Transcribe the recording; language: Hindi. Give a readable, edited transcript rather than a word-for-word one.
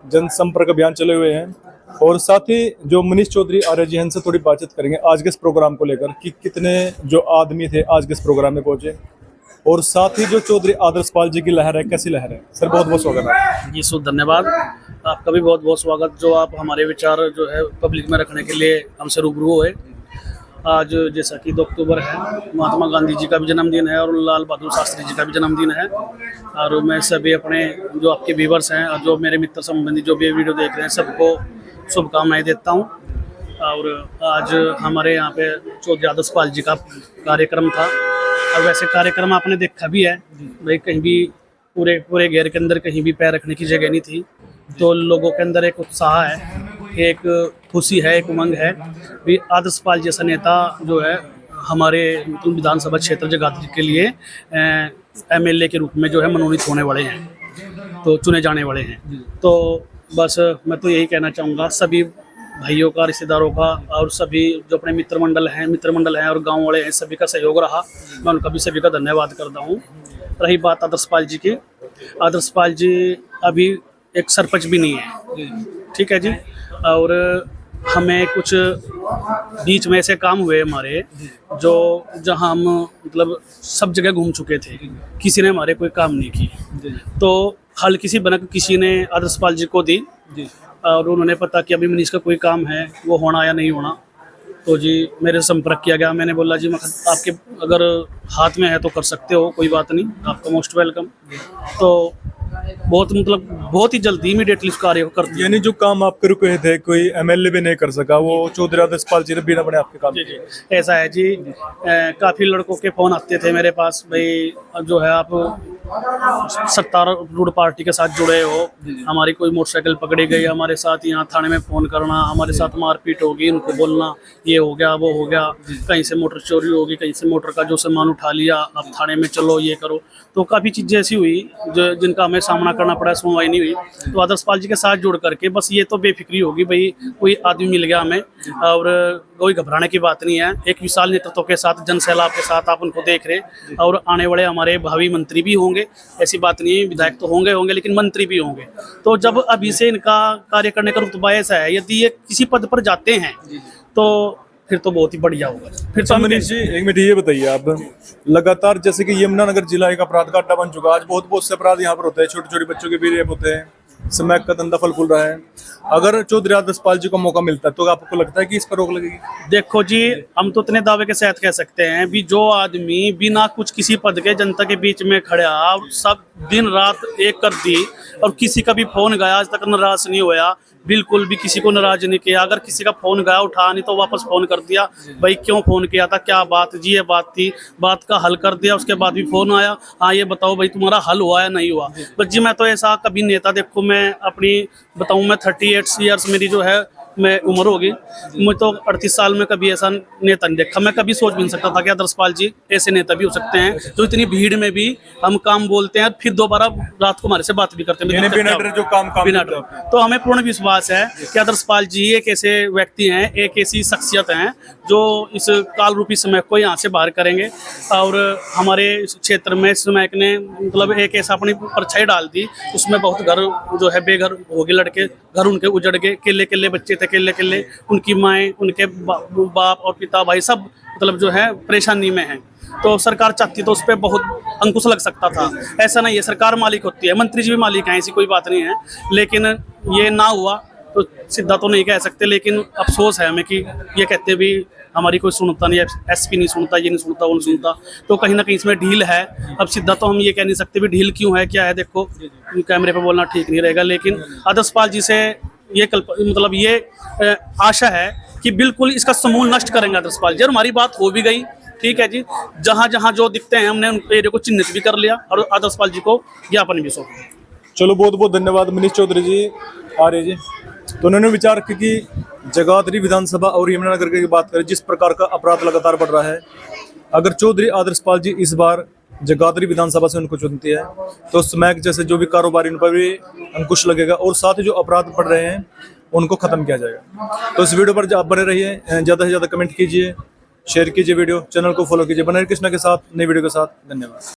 जनसंपर्क अभियान चले हुए हैं और साथ ही जो मनीष चौधरी आर्य जी हैं इनसे थोड़ी बातचीत करेंगे आज के इस प्रोग्राम को लेकर कि कितने जो आदमी थे आज के इस प्रोग्राम में पहुंचे और साथ ही जो चौधरी आदर्शपाल जी की लहर है कैसी लहर है। सर बहुत बहुत स्वागत है। जी सो धन्यवाद, आपका भी बहुत बहुत स्वागत जो आप हमारे विचार जो है पब्लिक में रखने के लिए हमसे रूबरू हुए। आज जैसा कि 2 अक्टूबर है, महात्मा गांधी जी का भी जन्मदिन है और लाल बहादुर शास्त्री जी का भी जन्मदिन है और मैं सभी अपने जो आपके व्यूवर्स हैं और जो मेरे मित्र संबंधी जो भी वीडियो देख रहे हैं सबको शुभकामनाएं देता हूं। और आज हमारे यहाँ पे चौधरी आदर्शपाल जी का कार्यक्रम था और वैसे कार्यक्रम आपने देखा भी है भाई, कहीं भी पूरे घेर के अंदर कहीं भी पैर रखने की जगह नहीं थी। तो लोगों के अंदर एक उत्साह है, एक खुशी है, एक उमंग है भी आदर्शपाल जैसा नेता जो है हमारे विधानसभा क्षेत्र जगाधरी के लिए एमएलए के रूप में जो है मनोनीत होने वाले हैं, तो चुने जाने वाले हैं। तो बस मैं तो यही कहना चाहूँगा सभी भाइयों का, रिश्तेदारों का और सभी जो अपने मित्र मंडल हैं और गांव वाले हैं सभी का सहयोग रहा, मैं उनका भी सभी का धन्यवाद करता हूँ। रही बात आदर्शपाल जी की, आदर्शपाल जी अभी एक सरपंच भी नहीं है, ठीक है जी। और हमें कुछ बीच में ऐसे काम हुए हमारे जो जहां हम मतलब सब जगह घूम चुके थे, किसी ने हमारे कोई काम नहीं की। तो हल किसी बनक किसी ने आदर्शपाल जी को दी और उन्होंने पता कि अभी मनीष का कोई काम है वो होना या नहीं होना, तो जी मेरे से संपर्क किया गया। मैंने बोला जी आपके अगर हाथ में है तो कर सकते हो, कोई बात नहीं, आपका मोस्ट वेलकम। तो बहुत ही जल्दी इमीडिएटली उस कार्य को कर दिया। यानी जो काम आपके रुके थे कोई एमएलए भी नहीं कर सका, वो चौधरी आदर्शपाल जी ने बिना बने आपके काम। जी ऐसा है जी। काफ़ी लड़कों के फ़ोन आते थे मेरे पास, भाई जो है आप सत्तारूढ़ पार्टी के साथ जुड़े हो, हमारी कोई मोटरसाइकिल पकड़ी गई, हमारे साथ यहाँ थाने में फ़ोन करना, हमारे साथ मारपीट होगी, उनको बोलना ये हो गया वो हो गया, कहीं से मोटर चोरी होगी, कहीं से मोटर का जो सामान उठा लिया, अब थाने में चलो ये करो। तो काफ़ी चीज़ें ऐसी हुई जो जिनका हमें सामना करना पड़ा, सुनवाई नहीं हुई। तो आदर्शपाल जी के साथ जुड़ करके बस ये तो बेफिक्री होगी भाई कोई आदमी मिल गया हमें, और कोई घबराने की बात नहीं है। एक विशाल नेतृत्व के साथ, जन सैलाब के साथ आप उनको देख रहे हैं और आने वाले हमारे भावी मंत्री भी होंगे, ऐसी बात नहीं है, विधायक तो होंगे लेकिन मंत्री भी होंगे। तो जब अभी से इनका कार्य करने का रुतबा ऐसा है, यदि ये किसी पद पर जाते हैं तो फिर तो बहुत ही बढ़िया होगा। फिर तो मनीष जी एक मिनट ये बताइए, आप लगातार जैसे कि यमुनानगर जिला एक अपराध का अड्डा बन चुका है, आज बहुत से अपराध यहाँ पर होते हैं, छोटे छोटे बच्चों के भी रेप होते हैं, स्मैक का धंधा फल फूल रहा है। अगर चौधरी आदर्शपाल जी को मौका मिलता है तो आपको लगता है कि इस पर रोक लगेगी? देखो जी, हम तो इतने दावे के साथ कह सकते हैं भी जो आदमी बिना कुछ किसी पद के जनता के बीच में खड़ा और सब दिन रात एक कर दी और किसी का भी फोन गया आज तक नाराज नहीं हुआ, बिल्कुल भी किसी को नाराज नहीं किया। अगर किसी का फोन गया उठा नहीं तो वापस फोन कर दिया, भाई क्यों फोन किया था, क्या बात जी, ये बात थी, बात का हल कर दिया। उसके बाद भी फोन आया, हाँ ये बताओ भाई तुम्हारा हल हुआ या नहीं हुआ। बस जी मैं तो ऐसा कभी नेता, देखो मैं अपनी बताऊं, मैं 38 ईयर्स मेरी जो है मैं उम्र होगी, मुझे तो 38 साल में कभी ऐसा नेता नहीं देखा। मैं कभी सोच भी नहीं सकता था कि आदर्शपाल जी ऐसे नेता भी हो सकते हैं जो इतनी भीड़ में भी हम काम बोलते हैं, फिर दोबारा रात को हमारे से बात भी करते हैं जो काम बिना डर। तो हमें पूर्ण विश्वास है कि आदर्शपाल जी एक ऐसे व्यक्ति हैं, एक ऐसी शख्सियत हैं जो इस काल रूपी समय को यहाँ से बाहर करेंगे। और हमारे क्षेत्र में स्मैक ने मतलब एक ऐसा अपनी परछाई डाल दी, उसमें बहुत घर जो है बेघर हो गए लड़के, घर उनके उजड़ गए, केले बच्चे थे, केले उनकी माएँ, उनके बाप और पिता भाई सब मतलब जो है परेशानी में हैं। तो सरकार चाहती तो उस पर बहुत अंकुश लग सकता था, ऐसा नहीं है, सरकार मालिक होती है, मंत्री जी भी मालिक हैं, ऐसी कोई बात नहीं है। लेकिन ये ना हुआ तो सीधा तो नहीं कह सकते, लेकिन अफसोस है हमें कि ये कहते भी हमारी कोई सुनता नहीं, एसपी नहीं सुनता, ये नहीं सुनता, वो नहीं सुनता। तो कहीं ना कहीं इसमें ढील है। अब सीधा तो हम ये कह नहीं सकते भी ढील क्यों है, क्या है। देखो कैमरे पर बोलना ठीक नहीं रहेगा, लेकिन आदर्शपाल जी से ये मतलब ये आशा है कि बिल्कुल इसका समूल नष्ट करेंगे आदर्शपाल जी। और हमारी बात हो भी गई, ठीक है जी, जहाँ जहाँ जो दिखते हैं हमने उन एरिया को चिन्हित भी कर लिया और आदर्शपाल जी को ज्ञापन भी सौंप दिया। चलो बहुत बहुत धन्यवाद मनीष चौधरी जी, आर्य जी। तो उन्होंने विचार किया कि जगाधरी विधानसभा और यमुनानगर की बात करें, जिस प्रकार का अपराध लगातार बढ़ रहा है, अगर चौधरी आदर्शपाल जी इस बार जगाधरी विधानसभा से उनको चुनती है तो स्मैक जैसे जो भी कारोबारी उन पर भी अंकुश लगेगा और साथ ही जो अपराध बढ़ रहे हैं उनको खत्म किया जाएगा। तो इस वीडियो पर आप बने रहिए, ज़्यादा से ज़्यादा कमेंट कीजिए, शेयर कीजिए वीडियो, चैनल को फॉलो कीजिए। बने कृष्णा के साथ, नई वीडियो के साथ। धन्यवाद।